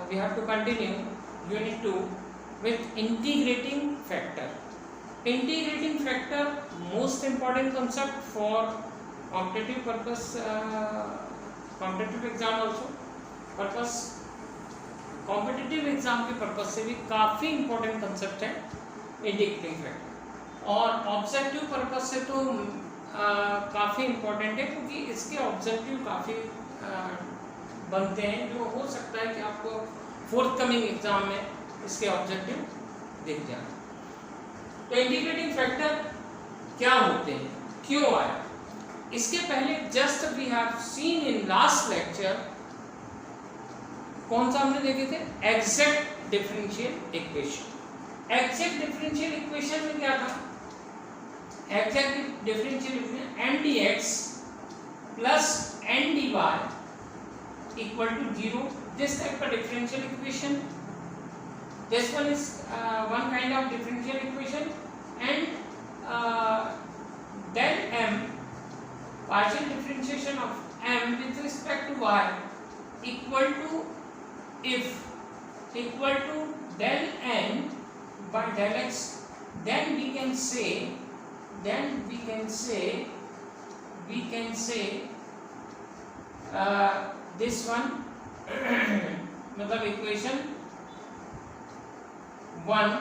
we have to continue unit 2 with integrating factor. Integrating factor most important concept for competitive purpose, competitive exam also purpose, competitive exam के purpose से भी काफ़ी important concept है integrating factor, और objective purpose से तो काफ़ी important है क्योंकि इसके ऑब्जेक्टिव काफ़ी बनते हैं, जो हो सकता है कि आपको फोर्थ कमिंग एग्जाम में इसके ऑब्जेक्टिव दिख जाए। तो इंटीग्रेटिंग फैक्टर क्या होते हैं, क्यों आया, इसके पहले just we have seen in last lecture, कौन सा हमने देखे थे, exact differential equation. Exact differential equation में क्या था, exact differential equation N D X plus N D Y equal to 0, this type का differential equation, this one is one kind of differential equation, and del m, partial differentiation of m with respect to y equal to, if equal to del n by del x, then we can say this one मतलब equation 1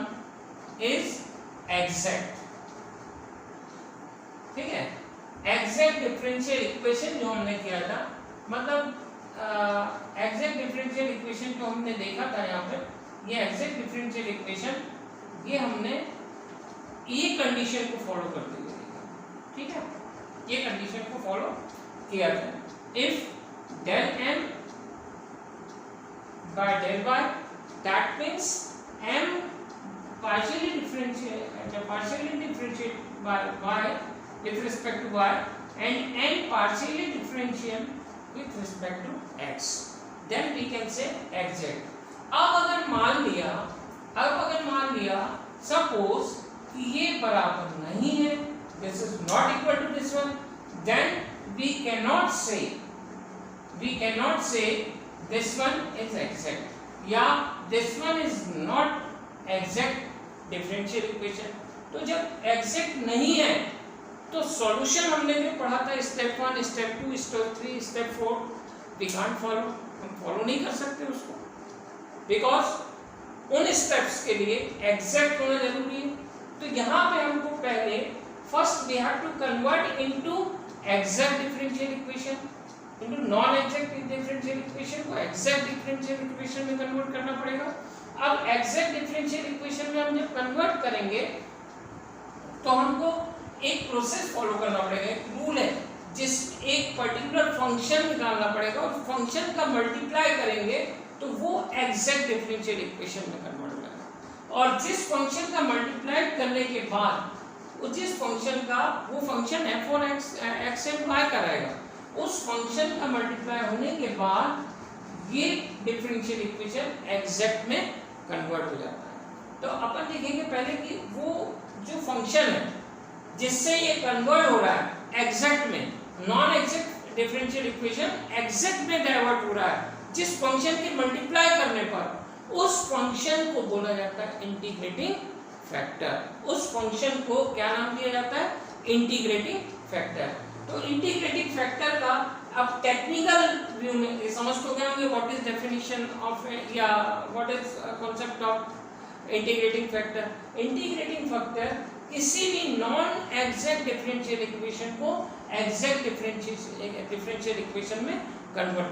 is exact, ठीक है। Exact differential equation जो हमने किया था, मतलब exact differential equation जो हमने देखा था यहाँ पे, ये एग्जैक्ट डिफरेंशियल इक्वेशन ये हमने ये कंडीशन को फॉलो करते हुए देखा, ठीक है, ये कंडीशन को फॉलो किया था। If del m by del y, that means m partially differentiate by y with respect to y and n partially differentiate with respect to x, then we can say exact। अब अगर मान लिया suppose कि ये बराबर नहीं है, this is not equal to this one, then we cannot say this one is exact या this one is not exact differential equation। तो जब exact नहीं है तो सॉल्यूशन हमने जो पढ़ा था step 1, step 2, step 3, step 4, we can't follow, हम फॉलो नहीं कर सकते उसको, बिकॉज उन स्टेप्स के लिए एग्जैक्ट होना जरूरी है। तो यहाँ पे हमको पहले first we have to convert into exact differential equation, into non exact differential equation को एग्जैक्ट डिफरेंशियल इक्वेशन में कन्वर्ट करना पड़ेगा। अब एग्जैक्ट डिफरेंशियल इक्वेशन में हम जब कन्वर्ट करेंगे तो हमको एक प्रोसेस फॉलो करना पड़ेगा, एक रूल है, जिस एक पर्टिकुलर फंक्शन निकालना पड़ेगा और फंक्शन का मल्टीप्लाई करेंगे तो वो एग्जैक्ट डिफरेंशियल इक्वेशन में कन्वर्ट होगा, और जिस फंक्शन का मल्टीप्लाई करने के बाद जिस फंक्शन का वो फंक्शन f और x एंड y का रहेगा, उस फंक्शन का मल्टीप्लाई होने के बाद ये डिफरेंशियल इक्वेशन एग्जैक्ट में कन्वर्ट हो जाता है। तो अपन देखेंगे पहले कि वो जो फंक्शन है जिससे ये कन्वर्ट हो रहा है एग्जैक्ट में, non exact differential equation exact में डाइवर्ट हो रहा है, जिस फंक्शन के मल्टीप्लाई करने पर उस फंक्शन को बोला जाता है इंटीग्रेटिंग फैक्टर। उस फंक्शन को क्या नाम दिया जाता है, इंटीग्रेटिंग फैक्टर। तो इंटीग्रेटिंग फैक्टर का अब टेक्निकल व्यू में समझ तो गए होंगे व्हाट इज डेफिनेशन ऑफ या what is concept of integrating factor. Integrating factor किसी भी नॉन एग्जैक्ट डिफरेंशियल इक्वेशन को एग्जैक्ट डिफरेंशियल इक्वेशन में कन्वर्ट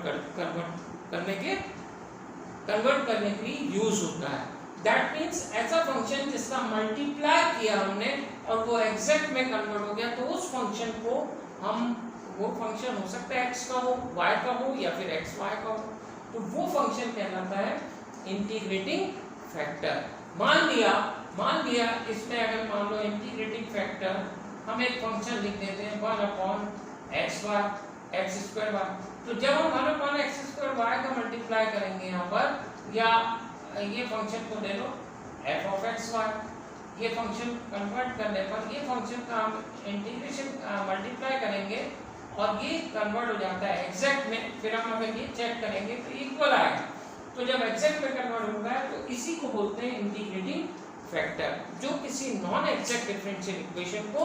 करने के लिए यूज होता है। दैट मीन्स ऐसा फंक्शन जिसका मल्टीप्लाई किया हमने और वो एग्जैक्ट में कन्वर्ट हो गया, तो उस फंक्शन को हम, वो फंक्शन हो सकता है x का हो, y का हो या फिर x y का हो, तो वो फंक्शन कहलाता है इंटीग्रेटिंग फैक्टर। मान लिया इसमें अगर मान लो इंटीग्रेटिंग फैक्टर हम एक फंक्शन लिख देते हैं 1/xy x²y, तो जब हम 1/x²y का मल्टीप्लाई करेंगे यहाँ पर, या ये फंक्शन को ले लो f(x,y), ये फंक्शन कन्वर्ट करने पर ये फंक्शन का हम इंटीग्रेशन मल्टीप्लाई करेंगे और ये कन्वर्ट हो जाता है एग्जैक्ट में, फिर हम अगर ये चेक करेंगे तो इक्वल आएगा। तो जब एग्जैक्ट में कन्वर्ट होगा तो इसी को बोलते हैं इंटीग्रेटिंग फैक्टर, जो किसी नॉन एग्जैक्ट डिफरेंशियल इक्वेशन को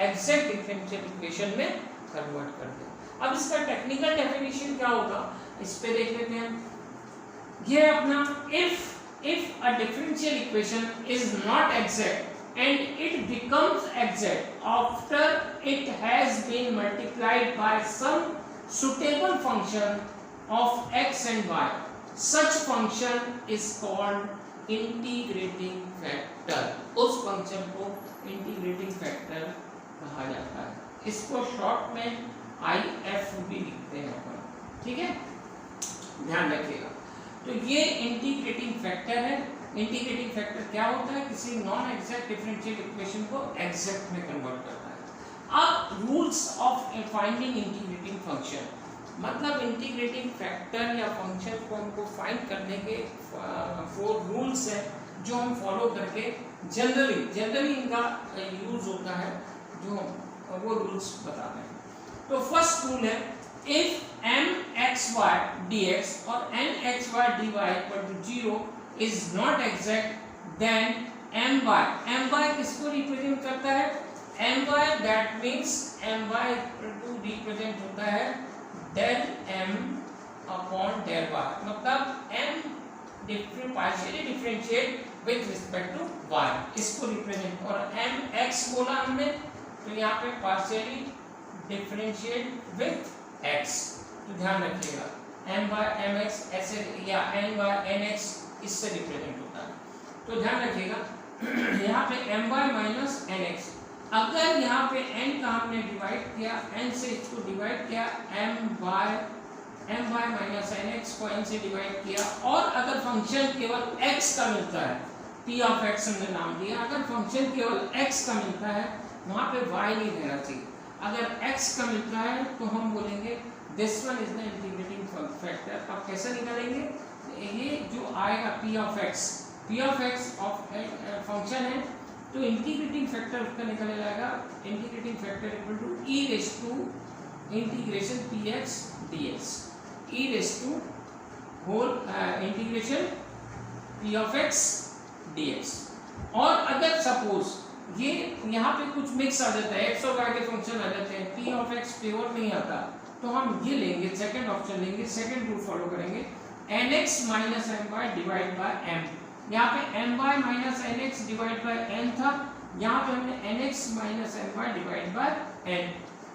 एग्जैक्ट डिफरेंशियल इक्वेशन में कन्वर्ट कर दे। अब इसका टेक्निकल डेफिनेशन क्या होगा इस पे देख लेते हैं। ये अपना if a differential equation is not exact and it becomes exact after it has been multiplied by some suitable function of x and y, such function is called integrating factor। उस फंक्शन को integrating factor कहा जाता है। इसको short में IF भी लिखते हैं अपन, ठीक है, ध्यान रखिएगा। तो ये इंटीग्रेटिंग फैक्टर है। इंटीग्रेटिंग फैक्टर क्या होता है, किसी नॉन एग्जैक्ट डिफरेंशियल इक्वेशन को एग्जैक्ट में कन्वर्ट करता है। अब rules of finding integrating function, मतलब इंटीग्रेटिंग फैक्टर या फंक्शन को हमको फाइंड करने के 4 रूल्स हैं जो हम फॉलो करके जनरली इनका यूज होता है, जो वो रूल्स बताते हैं। तो फर्स्ट रूल है, if mxy dx or nxy dy equal to 0 is not exact, then my किसको रिप्रेजेंट करता है, my that means my equal to represent होता है del m upon del y, मतलब m partially differentiate with respect to y, इसको represent, और mx बोला हमने तो यहाँ पे partially differentiate with x, तो ध्यान रखिएगा m by mx ऐसे या n by nx इससे रिप्रेजेंट होता है। तो ध्यान रखिएगा यहाँ पे m by minus nx, अगर यहाँ पे n का हमने डिवाइड किया, n से इसको डिवाइड किया, m by minus nx को n से डिवाइड किया, और अगर फंक्शन केवल x का मिलता है, p of x हमने नाम दिया, अगर फंक्शन केवल x का मिलता है वहाँ पे y नहीं रहना चाहिए। अगर x का मिलता है तो हम बोलेंगे this one is the integrating factor. अब कैसे निकालेंगे, ये जो आएगा p of x of function है, तो इंटीग्रेटिंग फैक्टर उसका निकल जाएगा, integrating factor equal to e raise to integration px dx, e raise to whole integration p of x dx। और अगर सपोज ये यहाँ पे कुछ मिक्स आ जाता है, x और y के फंक्शन आ जाते हैं, p of x प्योर नहीं आता, तो हम ये लेंगे, सेकंड ऑप्शन लेंगे, सेकंड रूल फॉलो करेंगे, nx minus my divide by m। यहाँ पे my minus nx divide by n था, यहाँ पे हमने nx minus my divide by n,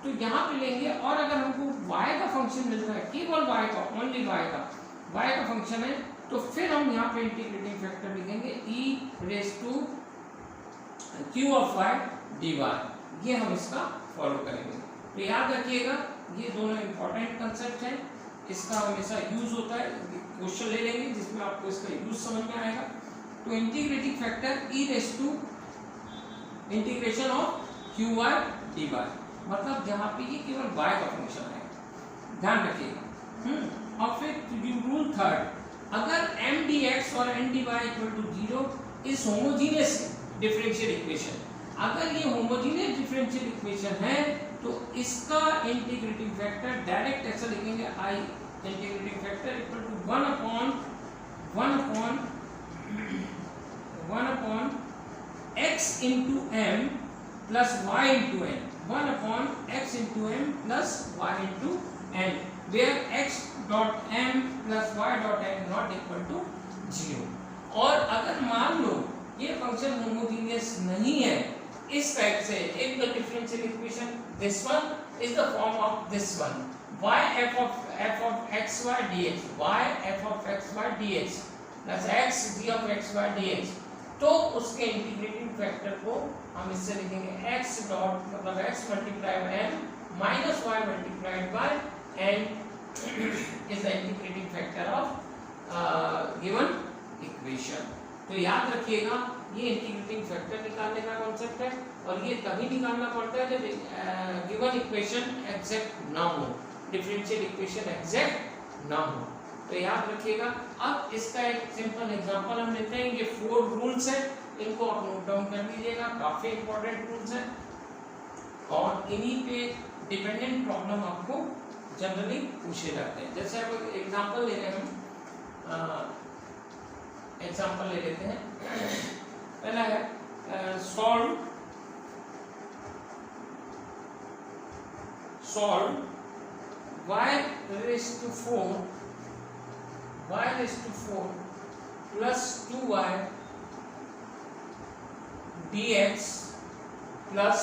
तो यहाँ पे लेंगे। और अगर हमको y का फंक्शन मिल रहा है, केवल y का, ओनली y का फंक्शन है, तो फिर हम यहाँ पे इंटीग्रेटिंग फैक्टर लिखेंगे e raise to q of y dy, ये हम इसका फॉलो करेंगे। तो याद रखिएगा ये दोनों इंपॉर्टेंट कंसेप्ट हैं, इसका हमेशा यूज होता है, क्वेश्चन ले लेंगे जिसमें आपको इसका यूज समझ में आएगा। तो integrating factor e raise to integration of q y dy, मतलब जहाँ पे ये केवल y का फंक्शन है, ध्यान रखिएगा। और फिर रूल थर्ड, अगर m dx और n dy equal to 0 is homogeneous differential equation, अगर ये होमोजीनियस डिफरेंशियल इक्वेशन है तो इसका इंटीग्रेटिंग फैक्टर डायरेक्ट ऐसा लिखेंगे, i integrating factor equal to 1 upon x into m plus y into n, 1 upon x into m plus y into n, where x dot m plus y dot n not equal to 0। और अगर मान लो ये function homogeneous नहीं है इस type से, if the differential equation this one is the form of this one, y f of xy dx, y f of xy dx plus x g of xy dx, तो उसके integrating factor को हम इससे लिखेंगे x dot मतलब x multiply by m minus y multiplied by n is the integrating factor of given equation। तो याद रखिएगा ये इंटीग्रेटिंग फैक्टर निकालने का कॉन्सेप्ट है, और ये तभी निकालना पड़ता है जब गिवन इक्वेशन एग्जैक्ट ना हो, डिफरेंशियल इक्वेशन एग्जैक्ट ना हो। तो याद रखिएगा। अब इसका एक सिंपल एग्जांपल हम लेते हैं। ये 4 रूल्स हैं, इनको आप नोट डाउन कर लीजिएगा, काफी इंपॉर्टेंट रूल्स हैं और इन्हीं पे डिपेंडेंट प्रॉब्लम आपको जनरली पूछे जाते हैं। जैसे अब एग्जांपल ले रहे हैं हम एग्जाम्पल ले लेते हैं। पहला है solve y raised to 4 plus 2y dx plus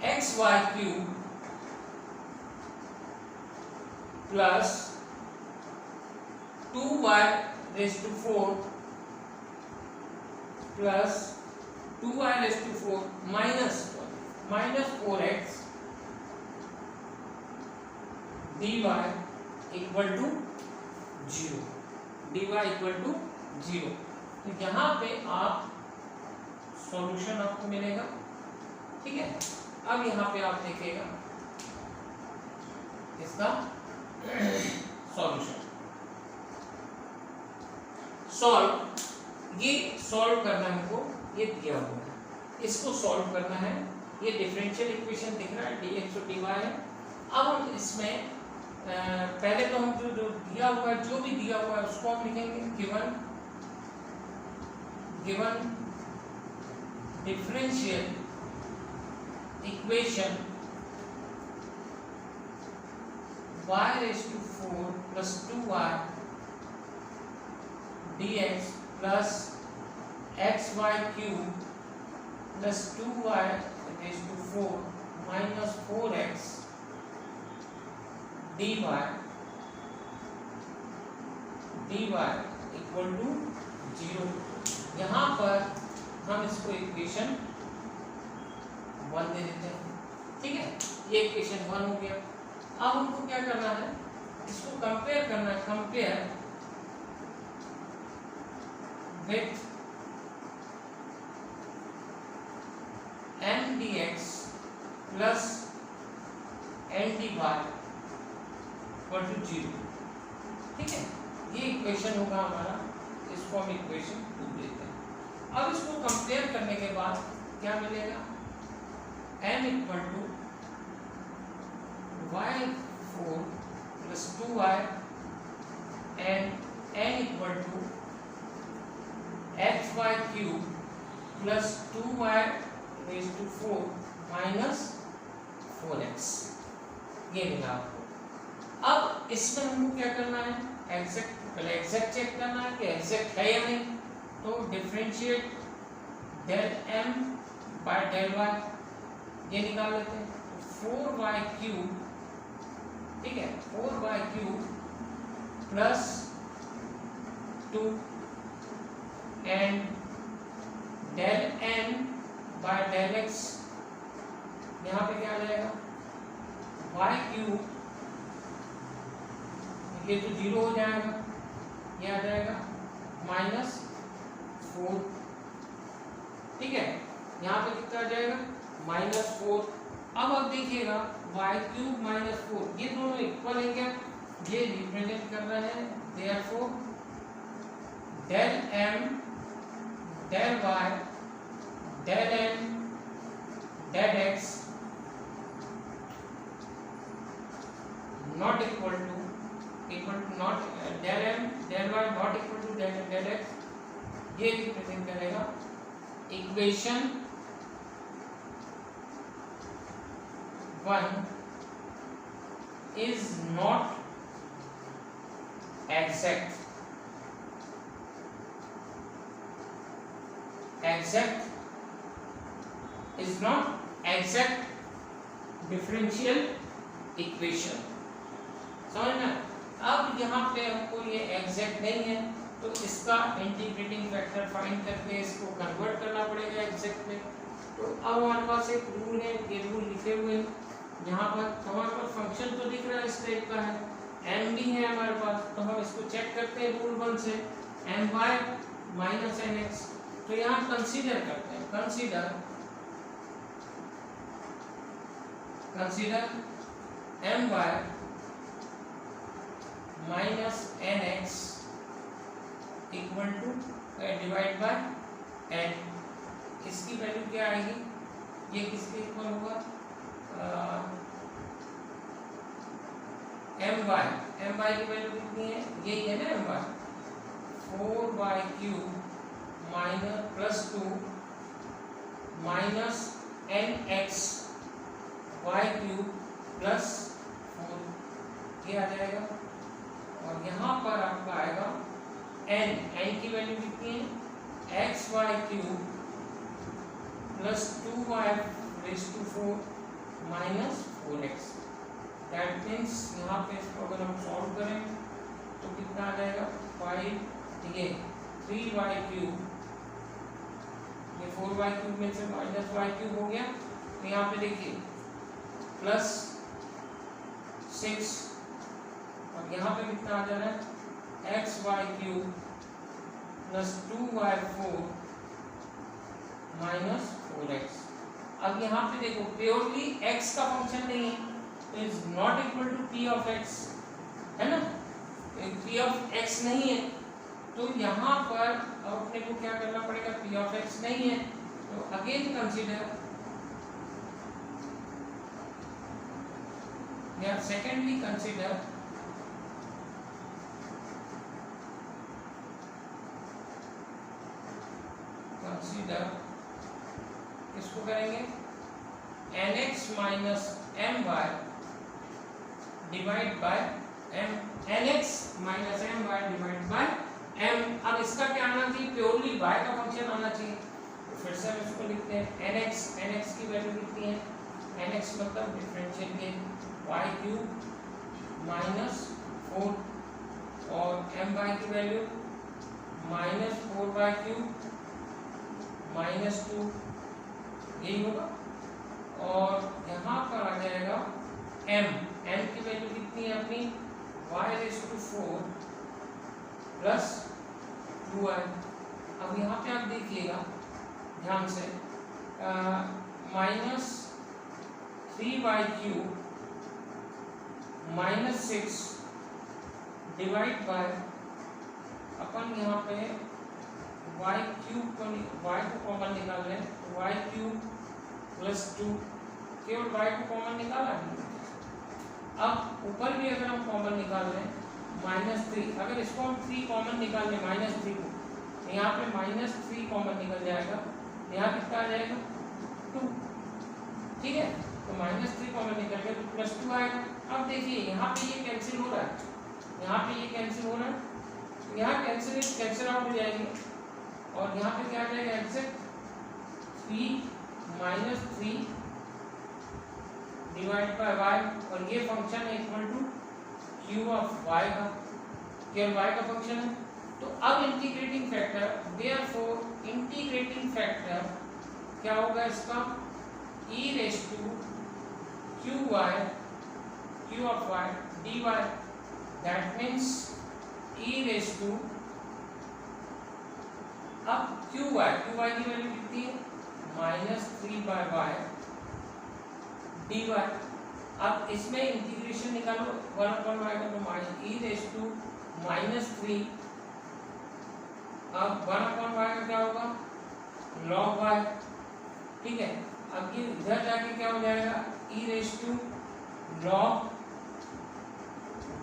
xy cube plus 2y raised to 4 plus 2y raised to 4 minus 4x dy equal to 0। dy equal to 0। तो यहाँ पे आप सॉल्यूशन आपको मिलेगा, ठीक है। अब यहाँ पे आप देखिएगा इसका सॉल्यूशन। ये सॉल्व करना है हमको, ये दिया हुआ है, इसको सॉल्व करना है। ये डिफरेंशियल इक्वेशन दिख रहा है, dx और dy है। अब हम इसमें पहले तो हम जो दिया हुआ है, जो भी दिया हुआ है उसको हम लिखेंगे given differential equation y raised to 4 plus 2y dx plus xy cube plus 2y raised to 4 minus 4x dy equal to 0। यहाँ पर हम इसको इक्वेशन 1 दे देते हैं, ठीक है। ये इक्वेशन 1 हो गया। अब हमको क्या करना है, इसको कंपेयर करना है, compare with m dx plus n dy equal to 0, ठीक है। ये इक्वेशन होगा हमारा, इसको हम इक्वेशन 2 देते हैं। अब इसको कंपेयर करने के बाद क्या मिलेगा, m equal to y4 plus 2y and n equal to xy cube plus 2y raised to 4 minus 4x, ये मिला आपको। अब इसमें हमको क्या करना है, पहले एग्जैक्ट चेक करना है कि एग्जैक्ट है या नहीं। तो differentiate del m by del y, ये निकाल लेते हैं। 4y क्यूब, ठीक है, 4y cube plus 2 and del n by del x, यहाँ पे क्या आ जाएगा, y क्यूब, ये तो 0 हो जाएगा, ये आ जाएगा -4, ठीक है। यहाँ पे कितना आ जाएगा, -4। अब आप देखिएगा y क्यूब -4, ये दोनों इक्वल है क्या, ये रिप्रेजेंट कर रहे हैं। Therefore del m del y del n del x not equal to not del m del y not equal to del x, ये रिप्रेजेंट करेगा equation 1 is not exact is not exact differential equation, समझ में। अब यहाँ पे हमको ये exact नहीं है, तो इसका इंटीग्रेटिंग फैक्टर फाइंड करके इसको कन्वर्ट करना पड़ेगा एग्जैक्ट में। तो अब हमारे पास एक रूल है, ये रूल लिखे हुए हैं यहाँ पर। हमारे पास फंक्शन तो दिख रहा है, इस टाइप का है, m भी है हमारे पास, तो हम इसको चेक करते हैं रूल 1 से, my minus nx। तो यहाँ कंसीडर करते हैं, consider my minus nx equal to divide by n। इसकी वैल्यू क्या आएगी, ये किसके इक्वल होगा, my की वैल्यू कितनी है, यही है ना my, 4y³ minus plus 2 minus nx(y³ plus 4 ये आ जाएगा। और यहाँ पर आपका आएगा n की वैल्यू कितनी है xy³ plus 2y⁴ minus 4x। That means यहाँ पे इसको अगर हम सॉल्व करें तो कितना आ जाएगा 5, ठीक है 3y³, ये 4y³ में से माइनस y³ हो गया। तो यहाँ पे देखिए प्लस 6 और यहाँ पे कितना आ जा रहा है xy³ plus 2y⁴ minus 4x। अब यहाँ पे देखो प्योरली x का फंक्शन नहीं है तो is not equal to p of x, है ना, p ऑफ x नहीं है तो यहाँ पर अपने को क्या करना पड़ेगा, p ऑफ x नहीं है तो अगेन कंसीडर या सेकेंडली कंसीडर किसको करेंगे nx minus my divide by m, nx minus my divide by m। अब इसका क्या आना चाहिए, प्योरली y का फंक्शन आना चाहिए। तो फिर से हम इसको लिखते हैं nx की वैल्यू कितनी है, nx मतलब डिफरेंशियल के y³ माइनस 4 और my की वैल्यू माइनस 4y³ माइनस 2 यही होगा। और यहाँ पर आ जाएगा m की वैल्यू कितनी है अपनी y⁴ प्लस 2y। अब यहाँ पे आप देखिएगा ध्यान से minus 3y³ minus 6 divide by अपन यहाँ पे y³ को y को कॉमन निकाल लें y³ प्लस 2, केवल y को कॉमन निकाला है। अब ऊपर भी अगर हम कॉमन निकाल लें माइनस 3, अगर इसको हम 3 कॉमन निकाल लें माइनस 3 को तो यहाँ पे माइनस 3 कॉमन निकल जाएगा, यहाँ कितना आ जाएगा 2, ठीक है। तो माइनस 3 कॉमन निकल गया तो प्लस 2 आएगा। अब देखिए यहाँ पे ये कैंसिल हो रहा है, यहाँ पे ये कैंसिल हो रहा है, यहाँ कैंसिल आउट हो जाएगी और यहाँ पे क्या आ जाएगा exact 3 minus 3 divide by y और ये फंक्शन है equal to q of y का, केवल y का फंक्शन है। तो अब integrating factor, therefore integrating factor क्या होगा इसका e⁻q of y dy, that means e⁻ अब qy की वैल्यू कितनी है माइनस 3/y dy। अब इसमें इंटीग्रेशन निकालो 1/y का तो e⁻3, अब 1/y का क्या होगा log y, ठीक है। अब ये इधर जाके क्या हो जाएगा e⁻log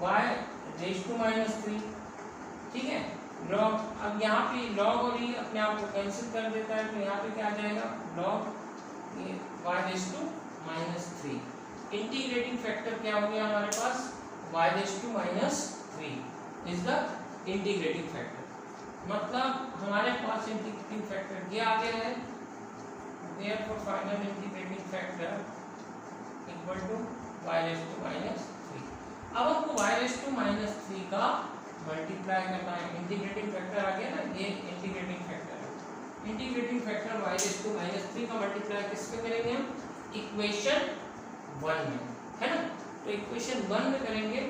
y⁻3, ठीक है log। अब यहाँ पे log और ये अपने आप को कैंसिल कर देता है तो यहाँ पे क्या आ जाएगा log y⁻3। इंटीग्रेटिंग फैक्टर क्या हो गया हमारे पास y⁻3 is the integrating factor, मतलब हमारे पास इंटीग्रेटिंग फैक्टर ये आ गया है। Therefore final integrating factor equal to y⁻3। अब हमको y⁻3 का मल्टीप्लाई करना है, इंटीग्रेटिंग फैक्टर आ गया ना, ये इंटीग्रेटिंग फैक्टर है। इंटीग्रेटिंग फैक्टर y⁻3 का मल्टीप्लाई किस पे करेंगे हम, इक्वेशन 1 में, है ना। तो इक्वेशन 1 में करेंगे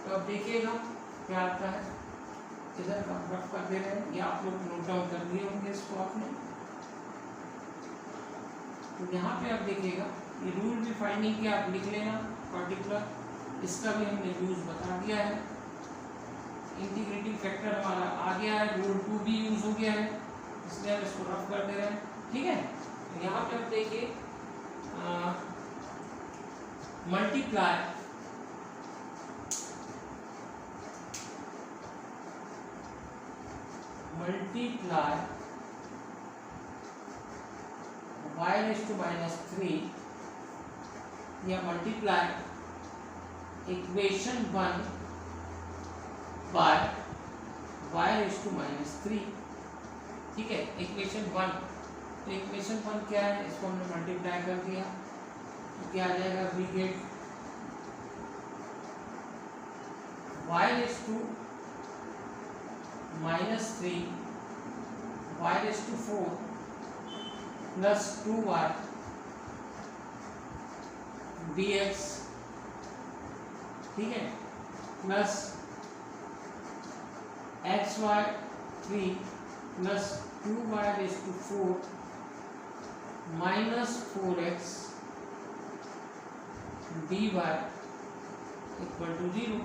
तो अब देखिएगा क्या आता है, इधर हम रफ कर दे रहे हैं, ये आप लोग नोट डाउन कर लिए होंगे इसको आपने। तो यहाँ पे आप देखिएगा ये रूल भी फाइंडिंग के आप लिख लेना पर्टिकुलर, इसका भी हमने यूज बता दिया है। इंटीग्रेटिंग फैक्टर हमारा आ गया है, रूल 2 भी यूज हो गया है, इसलिए हम इसको रफ कर दे रहे हैं, ठीक है। तो यहाँ पे आप देखिए multiply multiply y raised to minus 3 या multiply equation 1 by y raised to minus 3। ठीक है, इक्वेशन 1, तो इक्वेशन 1 क्या है, इसको हमने मल्टीप्लाई कर दिया तो क्या आ जाएगा, we get y raised to minus 3 y raised to 4 plus 2y dx, ठीक है, plus xy 3 plus 2y raised to 4 minus 4x dy equal to 0।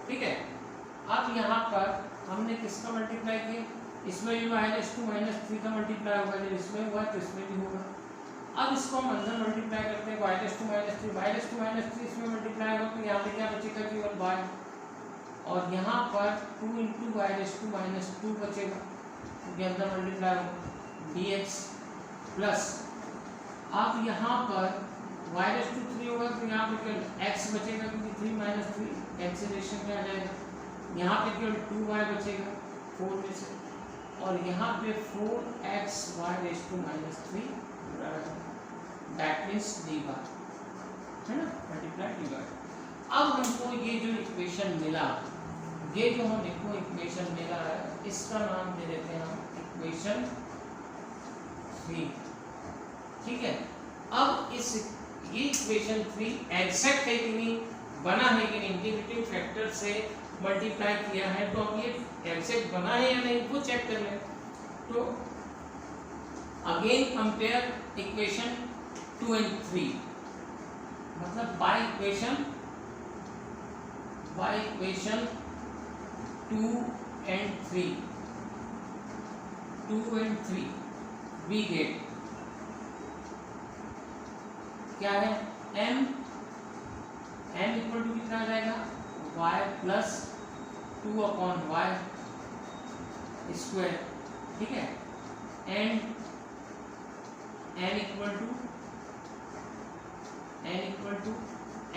ठीक है, अब यहाँ पर हमने किसका मल्टीप्लाई किया, इसमें भी y raised to minus 3 का मल्टीप्लाई होगा, जब इसमें हुआ तो इसमें भी होगा। अब इसको हम अंदर मल्टीप्लाई करते हैं, y raised to minus 3 इसमें मल्टीप्लाई होगा तो यहाँ पे क्या बचेगा, केवल y, और यहाँ पर 2 into y raised to minus 2 बचेगा क्योंकि अंदर मल्टीप्लाई होगा dx, प्लस अब यहाँ पर y raised to 3 होगा तो यहाँ पे केवल x बचेगा क्योंकि 3 minus 3 कैंसिलेशन में आ जाएगा, यहाँ पे केवल 2y बचेगा 4 में से, और यहाँ पे 4x y raised to minus 3 that means dy, है ना, मल्टीप्लाई dy। अब हमको ये जो इक्वेशन मिला, ये जो हमको इक्वेशन मिला है, इसका नाम दे देते हैं हम इक्वेशन 3। ठीक है, अब इस ये इक्वेशन 3 एग्जैक्ट है कि नहीं, बना है कि नहीं, इंटीग्रेटिंग फैक्टर से मल्टीप्लाई किया है तो अब ये एग्जैक्ट बना है या नहीं वो चेक कर लें। तो अगेन कंपेयर इक्वेशन 2 and 3, मतलब by equation 2 and 3 we get क्या है, m इक्वल टू कितना आ जाएगा, y प्लस 2/y स्क्वायर। ठीक है, and n equal to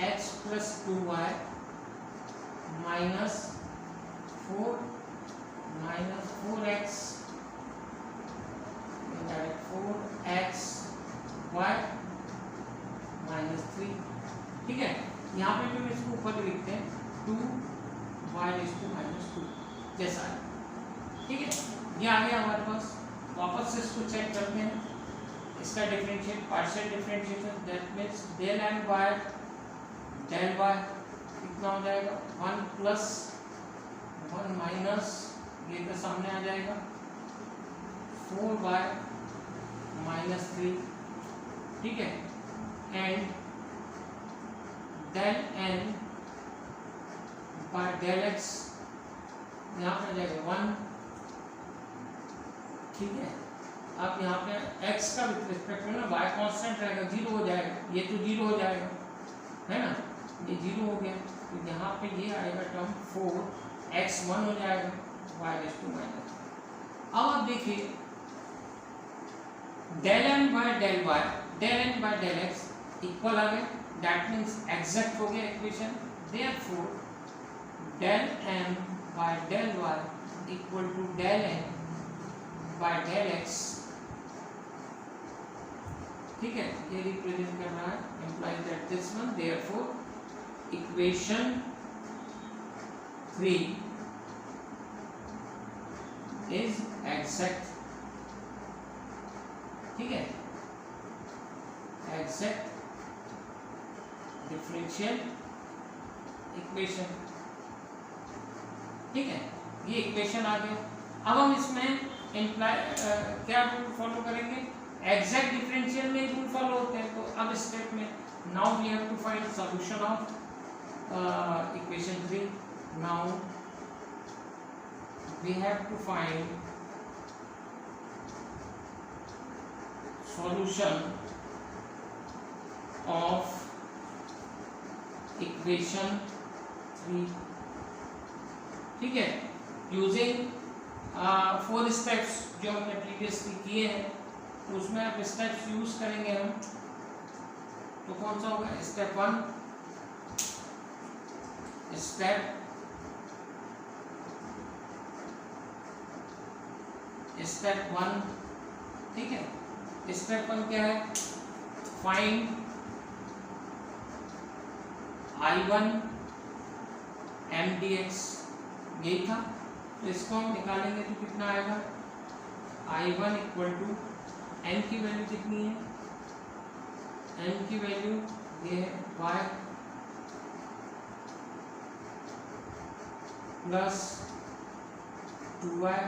x plus 2y minus 4x 4xy minus 3। ठीक है, यहाँ पे भी इसको ऊपर लिखते हैं 2y raised to minus 2 जैसा है। ठीक है, ये आ गया हमारे पास, वापस से इसको चेक करते हैं, इसका differentiate partial differentiation, that means del m by del y कितना हो जाएगा, 1 प्लस 1 माइनस ये तो सामने आ जाएगा 4y माइनस 3। ठीक है, and del n by del x यहाँ पे आ जाएगा 1। ठीक है, अब यहाँ पे x का विथ रिस्पेक्ट में ना y कांस्टेंट रहेगा, 0 हो जाएगा, ये तो 0 हो जाएगा, है ना, ये 0 हो गया तो यहाँ पे ये आएगा टर्म 4x 1 हो जाएगा y raised to minus। अब आप देखिए del m by del y del n by del x equal आ गए, दैट मीन्स एग्जैक्ट हो गया equation, therefore del m by del y equal to del n by del x। ठीक है, ये रिप्रेजेंट कर रहा है, implies that this one, therefore equation 3 is exact। ठीक है, exact डिफरेंशियल इक्वेशन। ठीक है, ये इक्वेशन आ गया। अब हम इसमें क्या रूल फॉलो करेंगे, एग्जैक्ट डिफरेंशियल में रूल फॉलो होते हैं, तो अब स्टेप में now we have to find solution of equation 3। Now we have to find solution of equation 3। ठीक है, यूजिंग 4 स्टेप्स जो हमने प्रीवियसली किए हैं, तो उसमें अब स्टेप्स यूज करेंगे हम। तो कौन सा होगा? स्टेप 1, स्टेप स्टेप 1, ठीक है। स्टेप 1 क्या है? फाइंड I1 MDX, यही था। तो इसको हम निकालेंगे तो कितना आएगा? I1 इक्वल टू n की वैल्यू कितनी है? n की वैल्यू ये है y प्लस 2y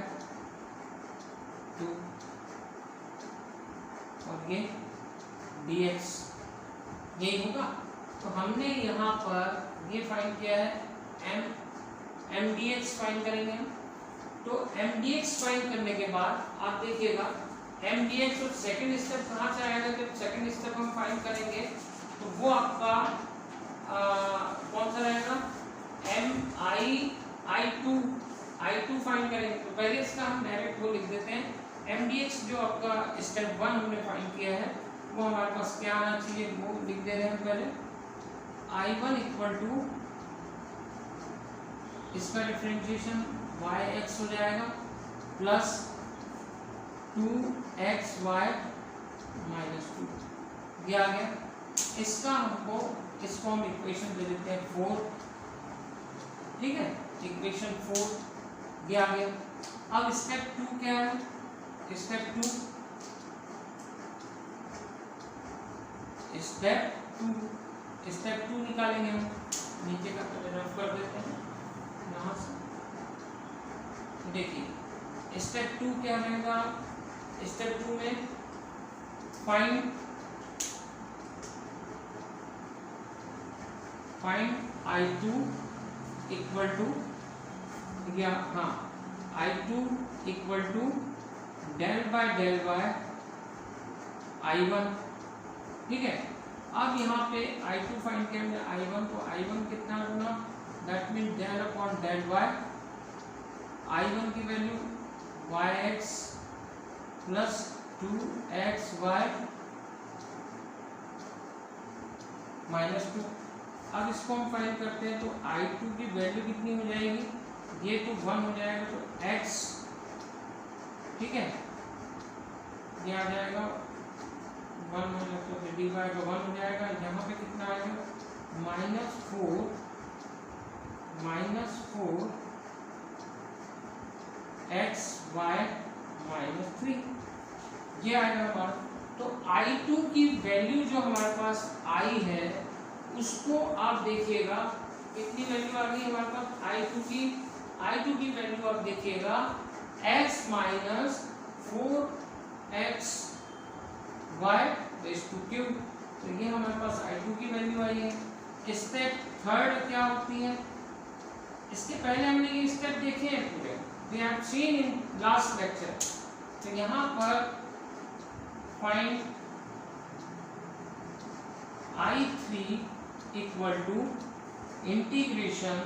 2 और ये dx, यही होगा। तो हमने यहाँ पर ये फाइंड किया है MDX फाइंड करेंगे हम। तो MDX फाइंड करने के बाद आप देखिएगा MDX और सेकंड स्टेप कहाँ से आएगा? जब सेकंड स्टेप हम फाइंड करेंगे तो वो आपका कौन सा रहेगा? I2 फाइंड करेंगे। तो पहले इसका हम डायरेक्ट वो लिख देते हैं। MDX जो आपका स्टेप 1 हमने फाइंड किया है वो हमारे पास क्या आना चाहिए, वो लिख दे रहे हैं पहले। I1 इक्वल टू इसका डिफरेंशिएशन yx हो जाएगा प्लस 2xy माइनस 2, ये आ गया। इसको हम इक्वेशन दे देते हैं 4, ठीक है, इक्वेशन 4 ये आ गया। अब स्टेप 2 क्या है? स्टेप 2 निकालेंगे हम। नीचे का पहले रफ कर देते हैं यहाँ से। देखिए स्टेप 2 क्या रहेगा? स्टेप 2 में find I2 equal to I2 equal to del by I1, ठीक है। अब यहाँ पे I2 फाइंड किया हमने I1, तो I1 कितना होगा? That mean del upon del y। I1 की value yx plus 2xy minus 2। अब इसको हम फाइंड करते हैं तो I2 की वैल्यू कितनी हो जाएगी? ये तो 1 हो जाएगा, तो x, ठीक है, ये आ जाएगा 1 हो जाएगा, तो dy का 1 हो जाएगा। यहाँ पे कितना आएगा? -4 xy माइनस 3, ये आएगा हमारा। तो I2 की वैल्यू जो हमारे पास आई है उसको आप देखिएगा कितनी वैल्यू आ गई हमारे पास। I2 की वैल्यू आप देखिएगा x minus 4xy raise two cube. तो ये हमारे पास I2 की वैल्यू आई है। स्टेप 3 क्या होती है? इसके पहले हमने ये स्टेप देखे हैं पूरे, we have seen in last lecture. तो यहाँ पर find I3 equal to integration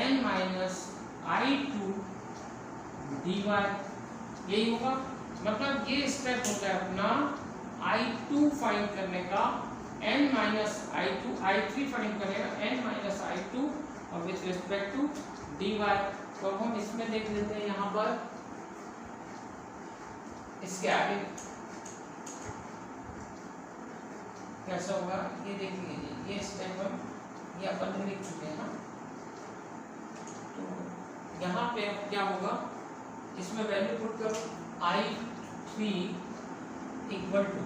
n minus I2 dy, यही होगा। मतलब ये स्टेप होता है अपना I2 फाइंड करने का, n माइनस I3 फाइंड करने का n माइनस I2 और विथ रिस्पेक्ट टू dy। तो हम इसमें देख लेते हैं यहाँ पर इसके आगे कैसा होगा ये देख लीजिए। ये स्टेप हम ये अपन लिख चुके हैं ना। तो यहाँ पे क्या होगा, इसमें वैल्यू पुट करो I3 इक्वल टू,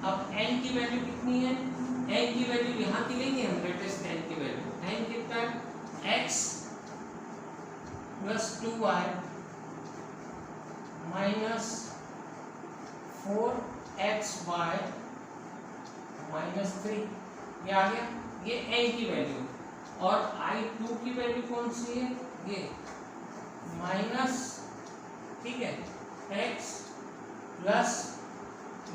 अब n की वैल्यू कितनी है? n की वैल्यू यहाँ की लेंगे हम, लेटेस्ट n की वैल्यू। n कितना है? x plus 2y minus 4xy minus 3, ये आ गया। ये n की वैल्यू। और I2 की वैल्यू कौन सी है? ये माइनस, ठीक है, x प्लस,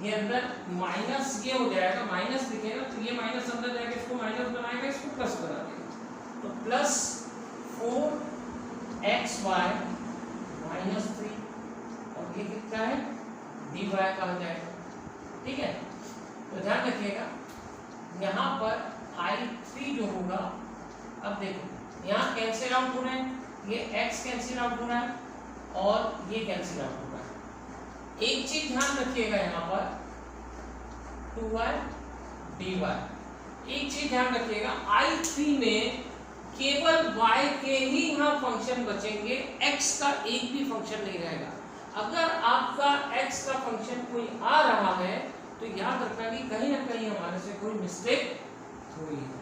ये अंदर माइनस ये हो जाएगा, माइनस दिखेगा तो ये माइनस अंदर जाएगा, इसको माइनस बनाएगा, इसको प्लस बना देगा। तो प्लस 4xy -3 और ये कितना है dy का हो जाएगा। ठीक है, तो ध्यान रखिएगा यहाँ पर I3 जो होगा, अब देखो यहाँ कैंसिल आउट हो रहे हैं, ये x कैंसिल आउट हो रहा है और ये कैंसिल आउट हो रहा है। एक चीज ध्यान रखिएगा यहाँ पर 2y dy, एक चीज ध्यान रखिएगा I3 में केवल y के ही यहाँ फंक्शन बचेंगे, x का एक भी फंक्शन नहीं रहेगा। अगर आपका x का फंक्शन कोई आ रहा है तो याद रखना कि कहीं ना कहीं हमारे से कोई मिस्टेक हुई है,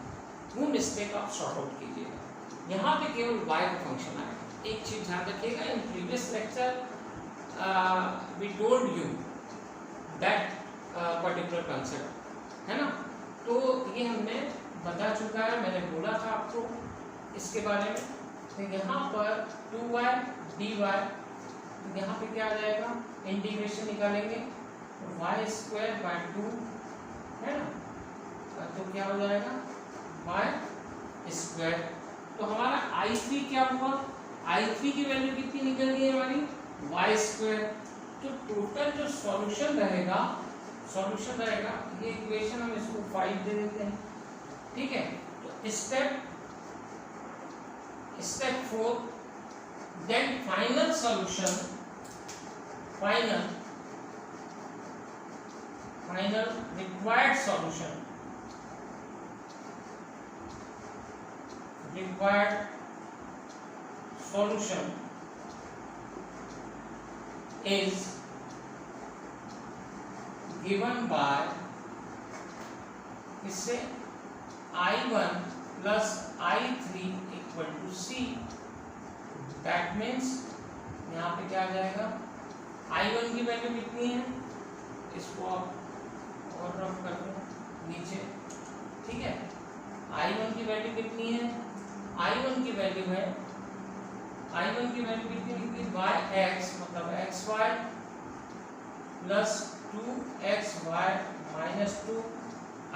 वो मिस्टेक आप सॉर्ट आउट कीजिएगा। यहाँ पे केवल y का फंक्शन आएगा। एक चीज ध्यान रखिएगा, in previous lecture we told you that particular concept, है ना, तो ये हमने बता चुका है, मैंने बोला था आपको इसके बारे में। तो यहाँ पर 2y dy, यहाँ पे क्या आ जाएगा, इंटीग्रेशन निकालेंगे y²/2, है ना, तो क्या हो जाएगा y²। तो हमारा I3 क्या हुआ, I3 की वैल्यू कितनी निकल गई हमारी y²। तो टोटल जो सॉल्यूशन रहेगा ये इक्वेशन हम इसको 5 दे देते हैं। ठीक है, तो step 4, then final solution, final required solution, is given by इससे I1 plus I3 equal to C। That means यहाँ पे क्या आ जाएगा, I1 की वैल्यू कितनी है, इसको आप और रफ कर दो नीचे। ठीक है, I1 की वैल्यू कितनी है, I1 की वैल्यू कितनी निकली, yx मतलब xy plus 2xy minus 2।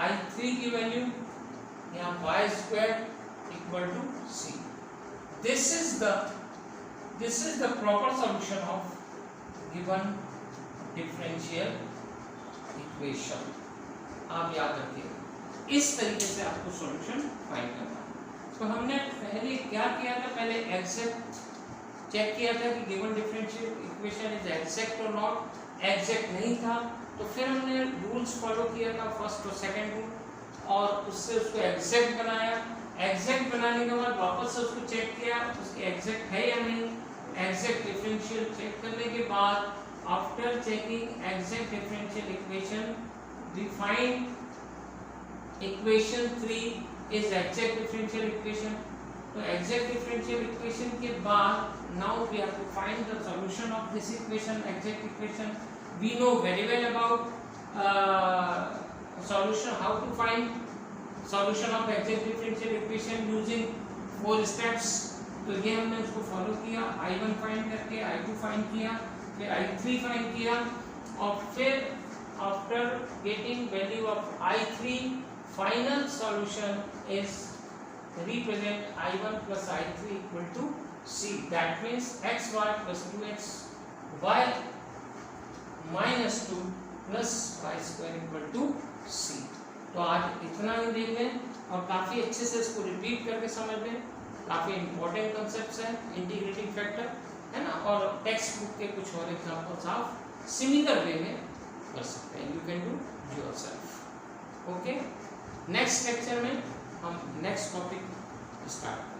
I3 की वैल्यू यहाँ y² equal to c। This is the proper solution of given differential equation। आप याद रखिएगा, इस तरीके से आपको सॉल्यूशन फाइंड करना है। तो हमने पहले क्या किया था, पहले एग्जैक्ट चेक किया था कि given differential equation is exact और नॉट। एग्जैक्ट नहीं था तो फिर हमने रूल्स फॉलो किया था, फर्स्ट और सेकंड रूल, और उससे उसको एग्जैक्ट बनाया। एग्जैक्ट बनाने के बाद वापस से उसको चेक किया उसके एग्जैक्ट है या नहीं। एग्जैक्ट डिफरेंशियल चेक करने के बाद after checking exact differential equation we find equation 3 is exact differential equation. तो एग्जैक्ट डिफरेंशियल इक्वेशन के बाद now we have to find the solution of this equation, exact equation. We know very well about solution, how to find solution of exact differential equation using 4 steps। तो ये हमने उसको follow किया, I1 find करके I2 find किया, फिर I3 find किया, और फिर after getting value of I3 final solution is represent I1 plus I3 equal to C। That means xy plus 2xy minus 2 plus y² equal to C। तो आज इतना ही देख लें और काफ़ी अच्छे से इसको रिपीट करके समझ लें। काफ़ी इंपॉर्टेंट कॉन्सेप्ट्स हैं, इंटीग्रेटिंग फैक्टर, है ना, और टेक्स्ट बुक के कुछ और एग्जांपल्स आप सिमिलर वे में कर सकते हैं। You can do yourself. Okay, next lecture में हम नेक्स्ट टॉपिक स्टार्ट